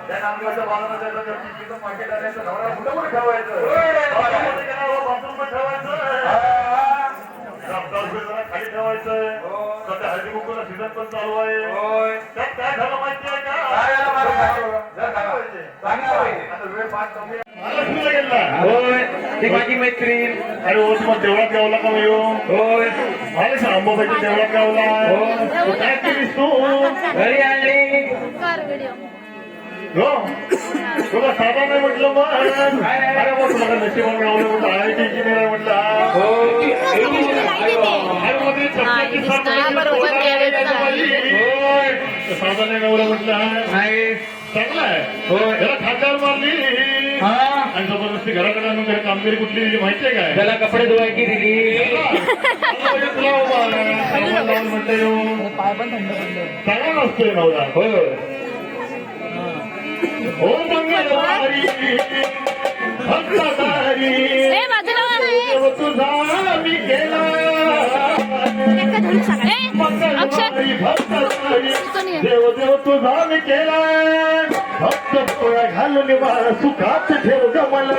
त्या नामगावच्या बाजारात तिथं पाकिट आल्याचं नवरा कुठं पण ठेवायचं बाथरूम ठेवायचं खाली ठेवायचंय सध्या हळदी कुंकूचा सीझन पण चालू आहे त्यात काय झालं माहिती आहे का माझी मैत्रीण अरे हो तुम्हाला देवळात गावला का होय मला सांग अंबाबाईच्या देवळात गावला काय केलीस तू घरी आली हो तुला साधा नाही म्हटलं मग अरे मग तुला नशिबान गावलं म्हटलं IIT इंजिनियर म्हटलं साधा नाही गावलं म्हटलं चांगला आहे त्याला खात्यावर मारली आणि जबरदस्ती घराकडे आणून त्याला कामगिरी कुठली दिली माहितीये काय त्याला कपडे धुवायची दिली म्हणते चांगला नसतोय नवरा हो मंगळवारी भक्तदारी तुझा मी केला मंगळवारी भक्तदारी देव देव तुझा मी केला भक्त पोळ्या घालून सुखात ठेव ग मला